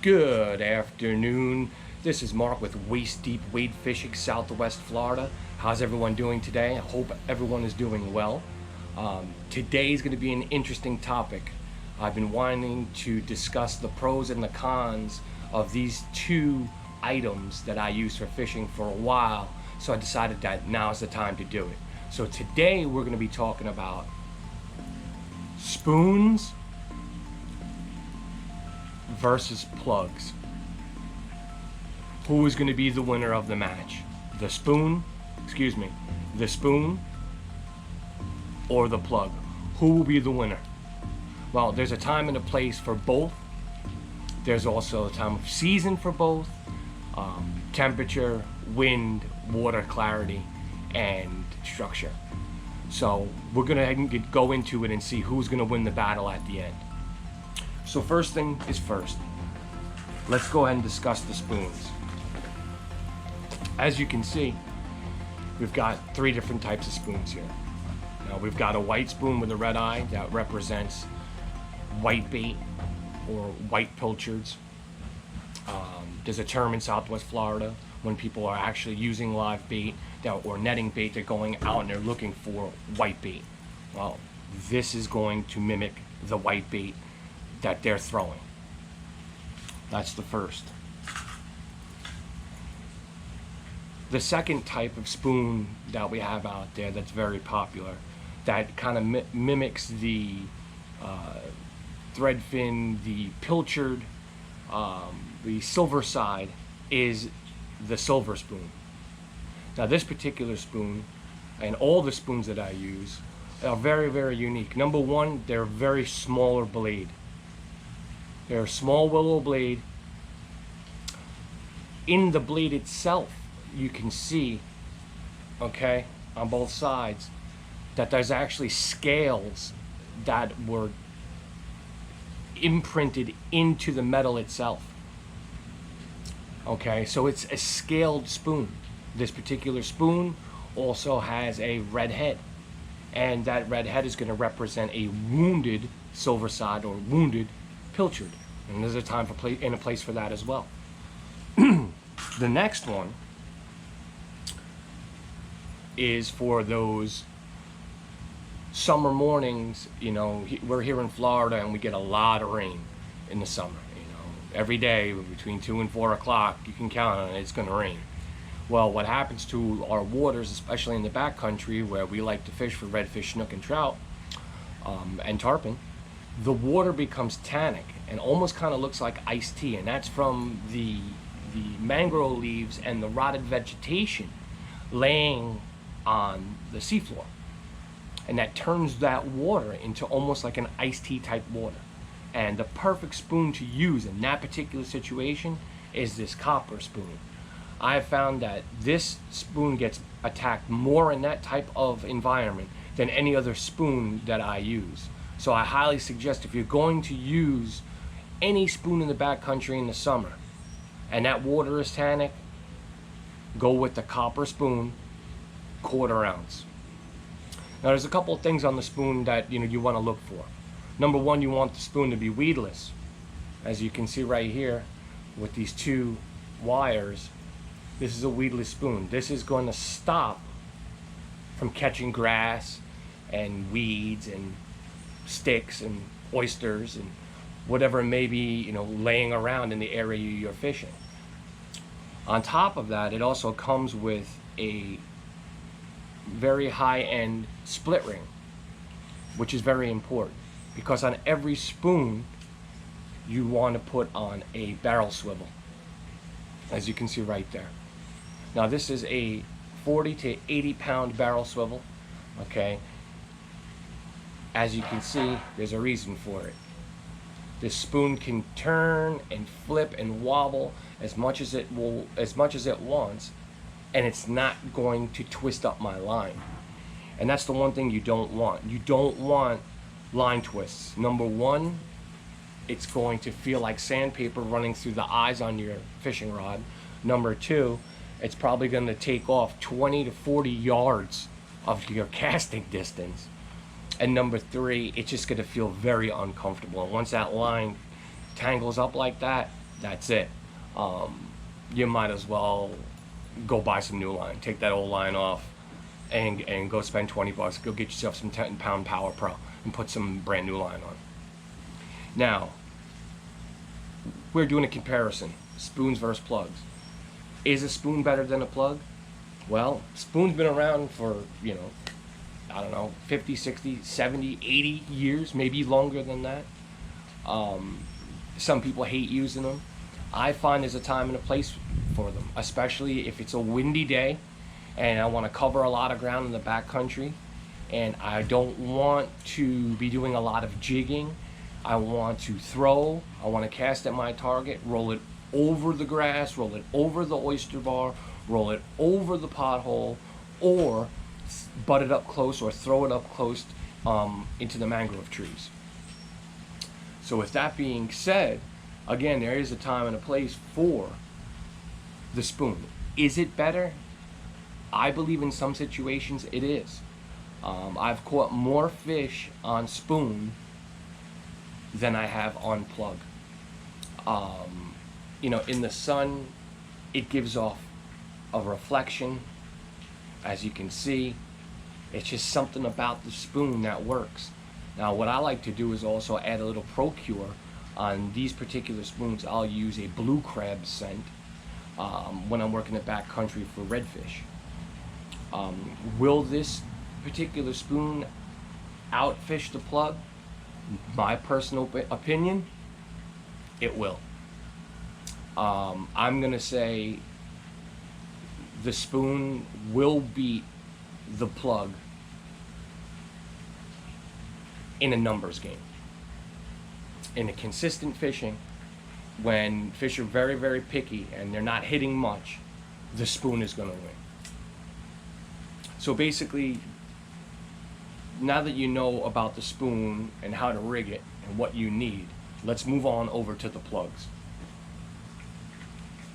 Good afternoon. This is Mark with Waist Deep Wade Fishing, Southwest Florida. How's everyone doing today? I hope everyone is doing well. Today is going to be an interesting topic. I've been wanting to discuss the pros and the cons of these two items that I use for fishing for a while, so I decided that now is the time to do it. So today we're going to be talking about spoons versus plugs. Who is going to be the winner of the match? The spoon or the plug? Who will be the winner? Well, there's a time and a place for both. There's also a time of season for both. Temperature, wind, water clarity, and structure. So we're going to go into it and see who's going to win the battle at the end. So first thing is first. Let's go ahead and discuss the spoons. As you can see, we've got three different types of spoons here. Now we've got a white spoon with a red eye that represents white bait or white pilchards. There's a term in Southwest Florida when people are actually using live bait or netting bait, they're going out and they're looking for white bait. Well, this is going to mimic the white bait that they're throwing. That's the first. The second type of spoon that we have out there that's very popular, that kind of mimics the threadfin, the pilchard, the silver side, is the silver spoon. Now this particular spoon, and all the spoons that I use, are very, very unique. Number one, they're a very smaller blade. They're a small willow blade. In the blade itself, you can see, okay, on both sides, that there's actually scales that were imprinted into the metal itself. Okay, so it's a scaled spoon. This particular spoon also has a red head, and that red head is going to represent a wounded silver side or wounded pilchard, and there's a time and a place for that as well. The next one is for those summer mornings. You know, we're here in Florida and we get a lot of rain in the summer. You know, every day between 2 and 4 o'clock, you can count on it, it's going to rain. Well, what happens to our waters, especially in the backcountry where we like to fish for redfish, snook, and trout, and tarpon, the water becomes tannic and almost kind of looks like iced tea, and that's from the mangrove leaves and the rotted vegetation laying on the seafloor, and that turns that water into almost like an iced tea type water. And the perfect spoon to use in that particular situation is this copper spoon. I have found that this spoon gets attacked more in that type of environment than any other spoon that I use. So I highly suggest, if you're going to use any spoon in the backcountry in the summer and that water is tannic, go with the copper spoon, 1/4 ounce. Now there's a couple of things on the spoon that you want to look for. Number one, you want the spoon to be weedless. As you can see right here with these two wires, this is a weedless spoon. This is going to stop from catching grass and weeds and sticks and oysters and whatever may be laying around in the area you're fishing. On top of that, it also comes with a very high-end split ring, which is very important, because on every spoon you want to put on a barrel swivel, as you can see right there. Now this is a 40 to 80 pound barrel swivel. Okay, as you can see, there's a reason for it. This spoon can turn and flip and wobble as much as it wants, and it's not going to twist up my line. And that's the one thing you don't want. You don't want line twists. Number one, it's going to feel like sandpaper running through the eyes on your fishing rod. Number two, it's probably going to take off 20 to 40 yards of your casting distance. And number three, it's just going to feel very uncomfortable. And once that line tangles up like that, That's it. You might as well go buy some new line, take that old line off, and go spend 20 bucks. Go get yourself some 10-pound Power Pro and put some brand new line on. Now, we're doing a comparison, spoons versus plugs. Is a spoon better than a plug? Well, spoon's been around for, I don't know, 50, 60, 70, 80 years, maybe longer than that. Some people hate using them. I find there's a time and a place for them, especially if it's a windy day and I want to cover a lot of ground in the back country and I don't want to be doing a lot of jigging. I want to throw, I want to cast at my target, roll it over the grass, roll it over the oyster bar, roll it over the pothole, or butt it up close or throw it up close into the mangrove trees. So with that being said, again, there is a time and a place for the spoon. Is it better? I believe in some situations it is. I've caught more fish on spoon than I have on plug. In the sun, it gives off a reflection, as you can see. It's just something about the spoon that works. Now, what I like to do is also add a little Procure on these particular spoons. I'll use a blue crab scent when I'm working the back country for redfish. Will this particular spoon outfish the plug? My personal opinion, it will. I'm gonna say the spoon will beat the plug in a numbers game. In a consistent fishing, when fish are very, very picky and they're not hitting much, the spoon is gonna win. So basically, now that you know about the spoon and how to rig it and what you need, let's move on over to the plugs.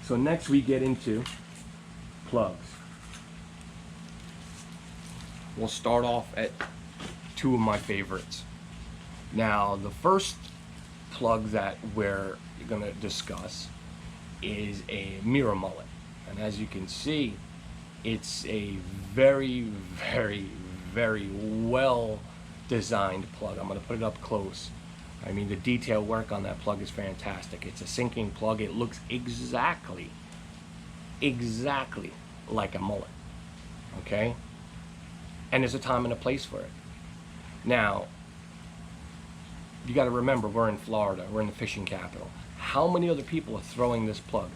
So next we get into plugs. We'll start off at two of my favorites. Now, the first plug that we're going to discuss is a mirror mullet. And as you can see, it's a very, very, very well designed plug. I'm going to put it up close. I mean, the detail work on that plug is fantastic. It's a sinking plug. It looks exactly like a mullet. Okay? And there's a time and a place for it. Now, you got to remember, we're in Florida. We're in the fishing capital. How many other people are throwing this plug?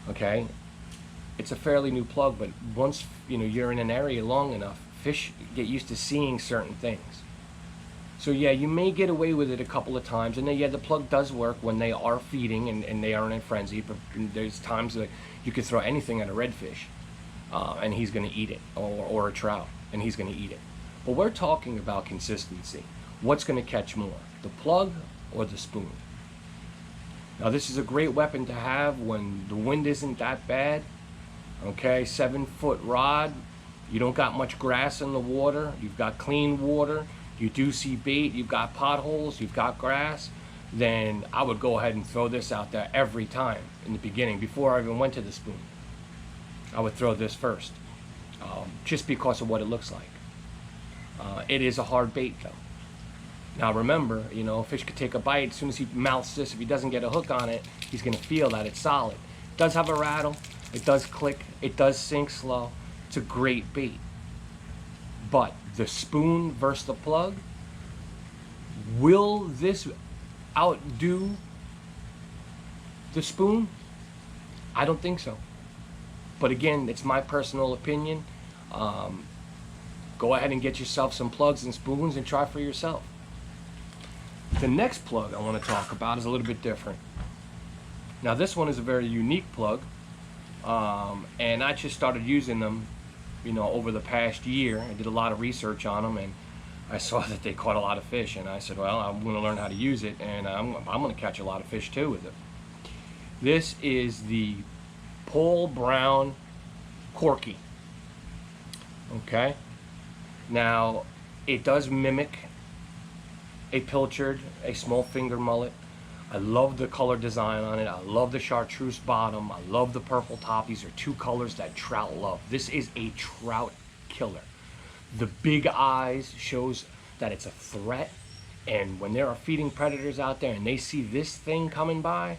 Okay? It's a fairly new plug, but once you're in an area long enough, fish get used to seeing certain things. So yeah, you may get away with it a couple of times, and then yeah, the plug does work when they are feeding and they aren't in frenzy, but there's times that you could throw anything at a redfish, and he's going to eat it, or a trout, and he's going to eat it. But we're talking about consistency. What's going to catch more, the plug or the spoon? Now this is a great weapon to have when the wind isn't that bad. Okay, 7-foot rod, you don't got much grass in the water, you've got clean water, you do see bait, you've got potholes, you've got grass, then I would go ahead and throw this out there every time in the beginning, before I even went to the spoon. I would throw this first, just because of what it looks like. It is a hard bait though. Now remember, a fish could take a bite. As soon as he mouths this, if he doesn't get a hook on it, he's going to feel that it's solid. It does have a rattle, it does click, it does sink slow. It's a great bait. But the spoon versus the plug, will this outdo the spoon? I don't think so. But again, it's my personal opinion. Go ahead and get yourself some plugs and spoons and try for yourself. The next plug I want to talk about is a little bit different. Now this one is a very unique plug, and I just started using them over the past year. I did a lot of research on them, and I saw that they caught a lot of fish, and I said, well, I'm going to learn how to use it, and I'm going to catch a lot of fish too with it. This is the Paul Brown Corky. Okay? Now, it does mimic a pilchard, a small finger mullet, I love the color design on it. I love the chartreuse bottom. I love the purple top. These are two colors that trout love. This is a trout killer. The big eyes shows that it's a threat. And when there are feeding predators out there and they see this thing coming by,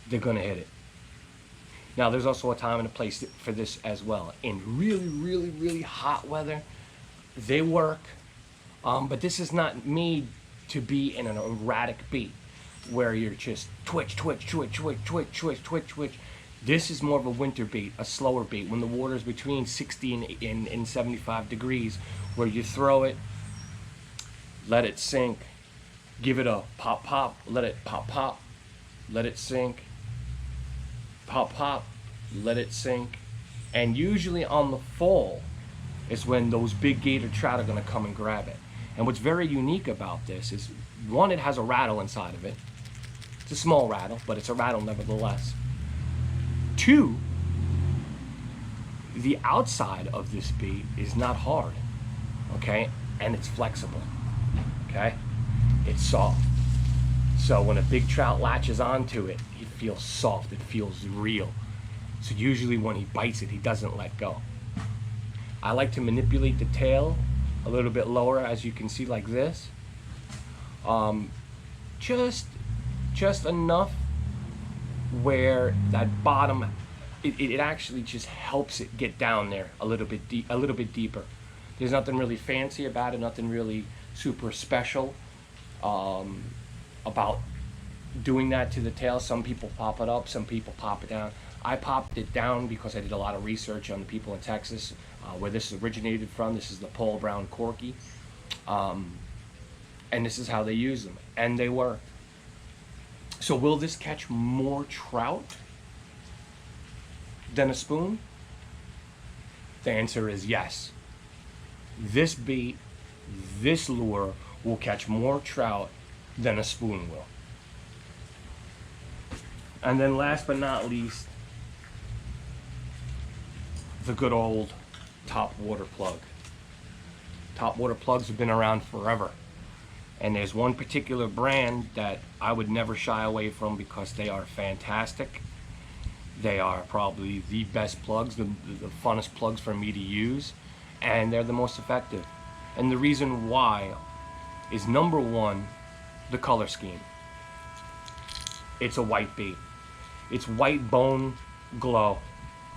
they're going to hit it. Now, there's also a time and a place for this as well. In really, really, really hot weather, they work. But this is not made to be in an erratic bait where you're just twitch, twitch, twitch, twitch, twitch, twitch, twitch, twitch. This is more of a winter bait, a slower bait, when the water is between 60 and 75 degrees, where you throw it, let it sink, give it a pop, pop, let it pop, pop, let it sink, pop, pop, let it sink. And usually on the fall is when those big gator trout are going to come and grab it. And what's very unique about this is, one, it has a rattle inside of it. It's a small rattle, but it's a rattle nevertheless. Two, the outside of this bait is not hard, okay? And it's flexible, okay? It's soft. So when a big trout latches onto it, it feels soft, it feels real. So usually when he bites it, he doesn't let go. I like to manipulate the tail a little bit lower, as you can see, like this. Just enough where that bottom, it actually just helps it get down there a little bit deeper. There's nothing really fancy about it, nothing really super special about doing that to the tail. Some people pop it up, some people pop it down. I popped it down because I did a lot of research on the people in Texas where this originated from. This is the Paul Brown Corky, and this is how they use them, and they work. So will this catch more trout than a spoon? The answer is yes. This bait, this lure will catch more trout than a spoon will. And then last but not least, the good old top water plug. Top water plugs have been around forever. And there's one particular brand that I would never shy away from because they are fantastic. They are probably the best plugs, the funnest plugs for me to use, and they're the most effective. And the reason why is, number one, the color scheme. It's a white bait. It's white bone glow,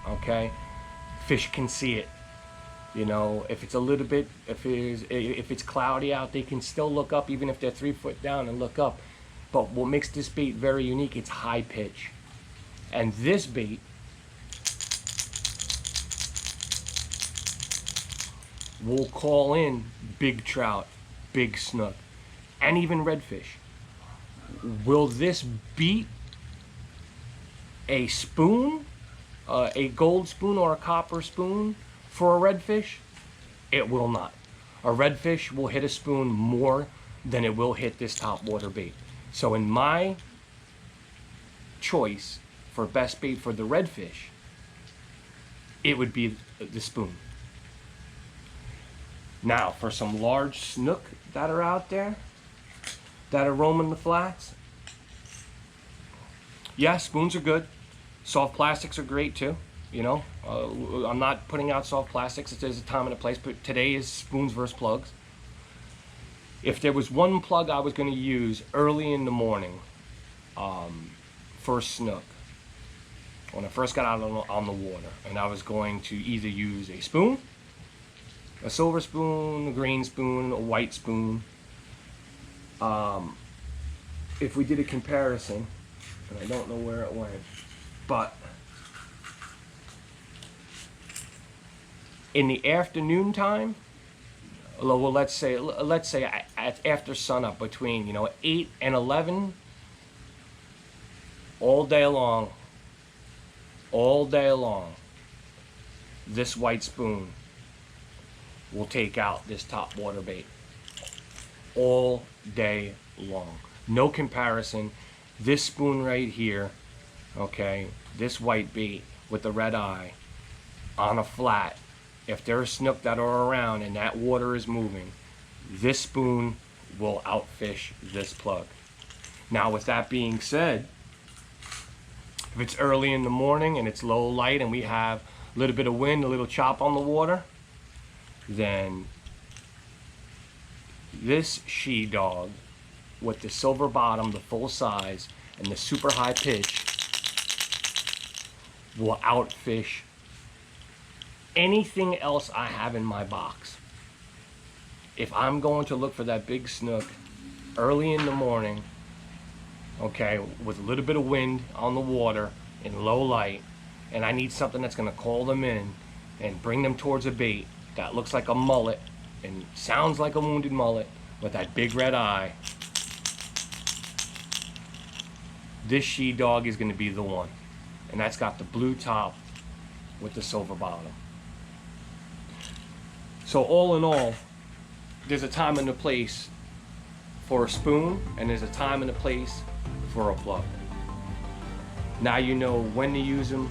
okay? Fish can see it. You know, if it's a little bit, if it's cloudy out, they can still look up, even if they're 3 foot down, and look up. But what makes this bait very unique, it's high pitch. And this bait will call in big trout, big snook, and even redfish. Will this beat a spoon, a gold spoon or a copper spoon for a redfish? It will not. A redfish will hit a spoon more than it will hit this top water bait. So in my choice for best bait for the redfish, it would be the spoon. Now, for some large snook that are out there, that are roaming the flats, yeah, spoons are good. Soft plastics are great too. You know, I'm not putting out soft plastics. There's a time and a place, but today is spoons versus plugs. If there was one plug I was going to use early in the morning for snook, when I first got out on the water, and I was going to either use a spoon, a silver spoon, a green spoon, a white spoon. If we did a comparison, and I don't know where it went, but in the afternoon time, well, let's say after sunup, between 8 and 11, all day long, this white spoon will take out this top water bait all day long. No comparison. This spoon right here, okay, this white bait with the red eye on a flat, if there are snook that are around and that water is moving, this spoon will outfish this plug. Now, with that being said, if it's early in the morning and it's low light and we have a little bit of wind, a little chop on the water, then this she-dog with the silver bottom, the full size, and the super high pitch will outfish anything else I have in my box. If I'm going to look for that big snook early in the morning, okay, with a little bit of wind on the water in low light, and I need something that's going to call them in and bring them towards a bait that looks like a mullet and sounds like a wounded mullet with that big red eye, this she-dog is going to be the one. And that's got the blue top with the silver bottom. So all in all, there's a time and a place for a spoon, and there's a time and a place for a plug. Now you know when to use them,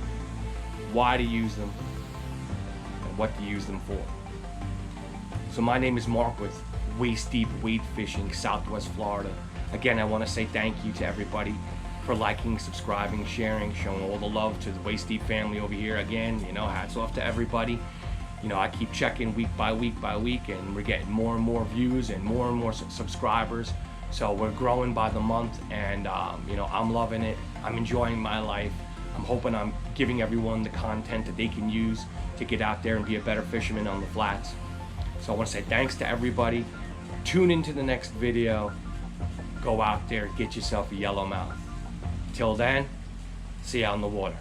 why to use them, and what to use them for. So my name is Mark with Waist Deep Wade Fishing, Southwest Florida. Again, I want to say thank you to everybody for liking, subscribing, sharing, showing all the love to the Waist Deep family over here. Again, you know, hats off to everybody. You know, I keep checking week by week by week, and we're getting more and more views and more subscribers. So we're growing by the month, and you know, I'm loving it. I'm enjoying my life. I'm hoping I'm giving everyone the content that they can use to get out there and be a better fisherman on the flats. So I want to say thanks to everybody. Tune into the next video. Go out there, get yourself a yellowmouth. Till then, see you out in the water.